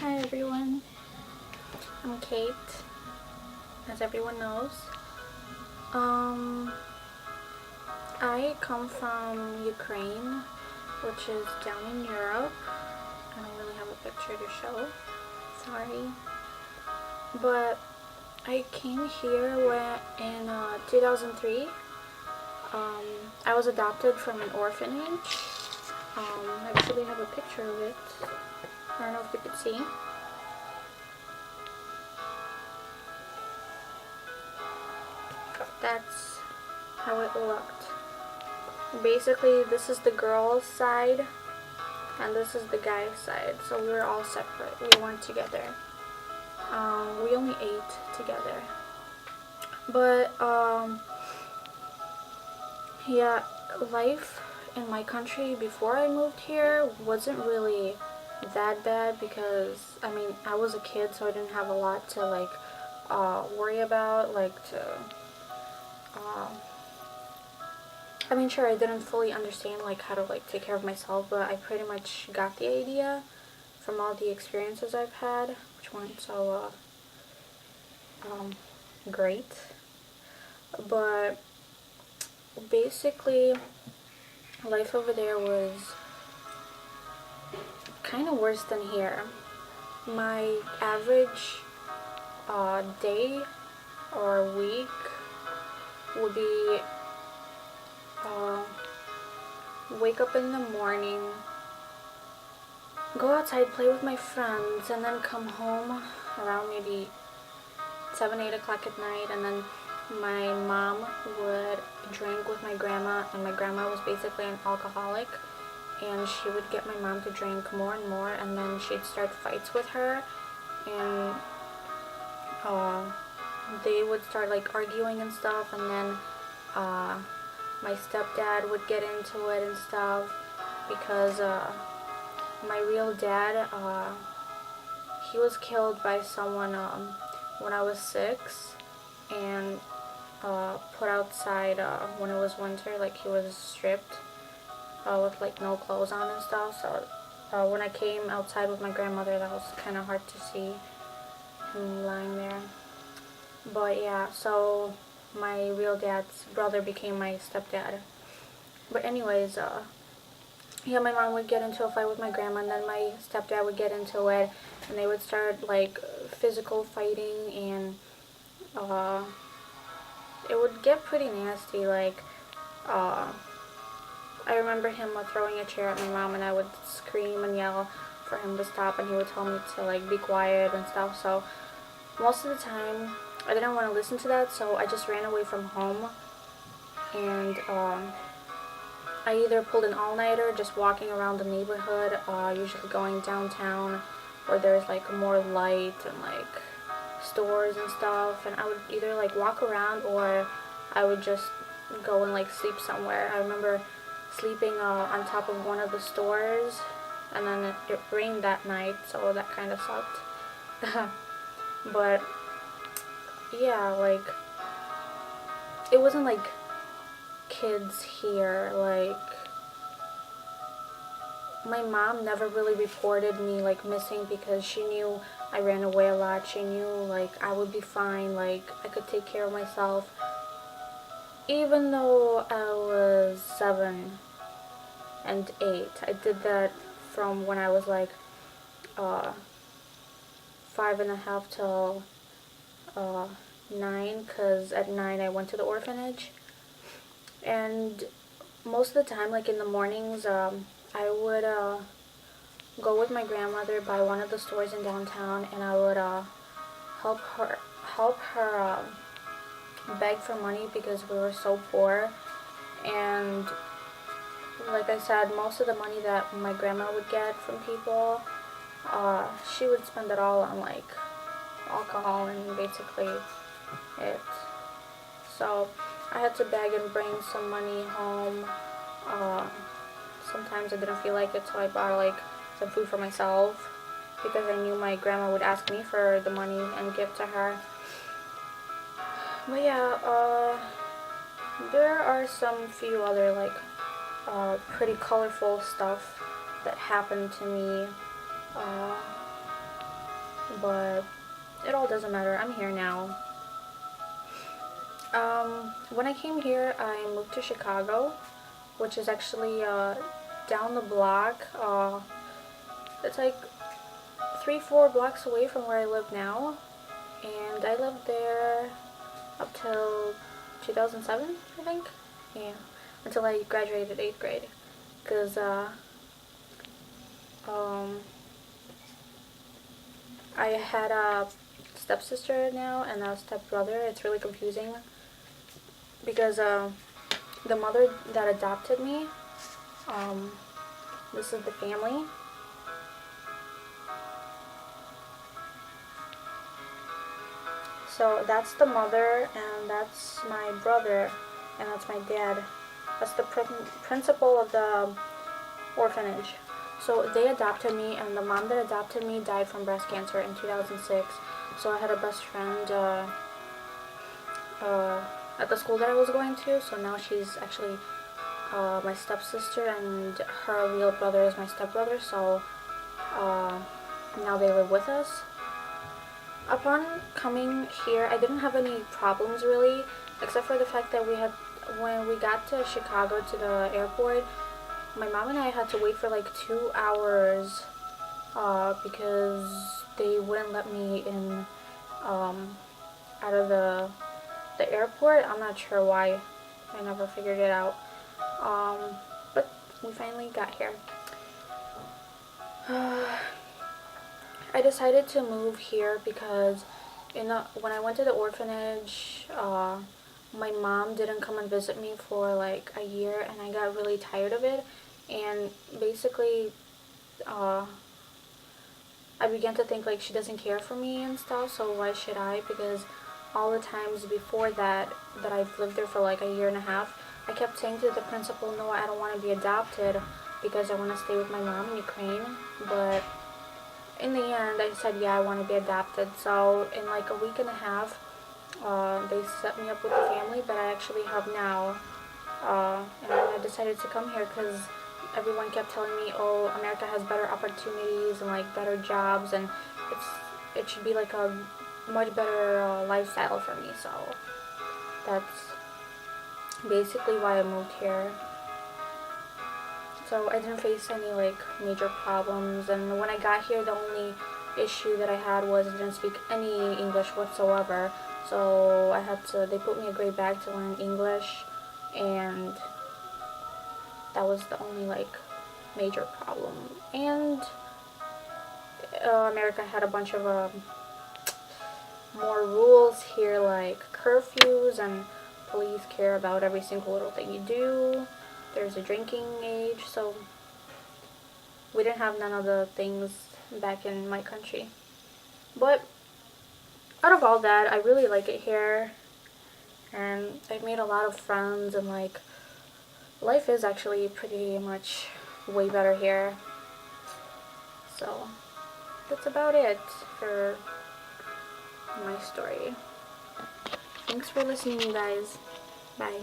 Hi everyone, I'm Kate, as everyone knows. Um, I come from Ukraine, which is down in Europe. I don't really have a picture to show, sorry. But I came here in 2003. I was adopted from an orphanage. I actually have a picture of it. I don't know if you could see. That's how it looked. Basically, this is the girl's side and this is the guy's side, so we were all separate. We weren't together. We only ate together. But yeah, life in my country before I moved here wasn't really that bad because I was a kid, so I didn't have a lot to worry about, sure, I didn't fully understand how to take care of myself, but I pretty much got the idea from all the experiences I've had, which weren't so great. But basically, life over there was kind of worse than here. My average day or week would be wake up in the morning, go outside, play with my friends, and then come home around maybe 7, 8 o'clock at night, and then my mom would drink with my grandma, and my grandma was basically an alcoholic, and she would get my mom to drink more and more, and then she'd start fights with her, and they would start arguing and stuff, and then my stepdad would get into it and stuff because my real dad, he was killed by someone when I was 6 and put outside when it was winter. He was stripped with no clothes on and stuff. So when I came outside with my grandmother, that was kind of hard to see him lying there. But yeah, so my real dad's brother became my stepdad. But anyways, yeah, my mom would get into a fight with my grandma, and then my stepdad would get into it, and they would start physical fighting, and it would get pretty nasty. I remember him throwing a chair at my mom, and I would scream and yell for him to stop, and he would tell me to be quiet and stuff. So most of the time I didn't want to listen to that, so I just ran away from home, and I either pulled an all-nighter just walking around the neighborhood, usually going downtown where there's more light and stores and stuff, and I would either walk around or I would just go and sleep somewhere. I remember sleeping on top of one of the stores, and then it rained that night, so that kind of sucked. But yeah, it wasn't kids here. My mom never really reported me missing because she knew I ran away a lot. She knew I would be fine, I could take care of myself. Even though I was 7 and 8, I did that from when I was 5.5 till 9, because at 9 I went to the orphanage. And most of the time, in the mornings, I would go with my grandmother by one of the stores in downtown, and I would help her beg for money because we were so poor. And like I said, most of the money that my grandma would get from people, she would spend it all on alcohol and basically it. So I had to beg and bring some money home. Sometimes I didn't feel like it, so I bought some food for myself because I knew my grandma would ask me for the money and give to her. But yeah, there are some few other pretty colorful stuff that happened to me but it all doesn't matter. I'm here now. When I came here, I moved to Chicago, which is actually down the block. It's like 3-4 blocks away from where I live now, and I lived there up till 2007, I think. Yeah, until I graduated 8th grade, because I had a stepsister now and a stepbrother. It's really confusing because the mother that adopted me, this is the family. So that's the mother, and that's my brother, and that's my dad. That's the principal of the orphanage. So they adopted me, and the mom that adopted me died from breast cancer in 2006. So I had a best friend at the school that I was going to. So now she's actually my stepsister, and her real brother is my stepbrother. So now they live with us. Upon coming here, I didn't have any problems really, except for the fact that when we got to Chicago to the airport, my mom and I had to wait for like 2 hours because they wouldn't let me in out of the airport. I'm not sure why. I never figured it out. But we finally got here. I decided to move here because when I went to the orphanage, my mom didn't come and visit me for like a year, and I got really tired of it. And basically, I began to think like she doesn't care for me and stuff, so why should I? Because all the times before that I've lived there for like a year and a half, I kept saying to the principal, no, I don't want to be adopted because I want to stay with my mom in Ukraine. But in the end, I said, yeah, I want to be adopted. So in like a week and a half, they set me up with a family that I actually have now. And I decided to come here because everyone kept telling me, oh, America has better opportunities and like better jobs, and it should be like a much better lifestyle for me. So that's basically why I moved here. So I didn't face any like major problems, and when I got here, the only issue that I had was I didn't speak any English whatsoever. So they put me a grade back to learn English, and that was the only like major problem. And America had a bunch of more rules here, like curfews, and police care about every single little thing you do. There's a drinking age, so we didn't have none of the things back in my country. But out of all that, I really like it here, and I've made a lot of friends, and like life is actually pretty much way better here. So that's about it for my story. Thanks for listening, guys. Bye.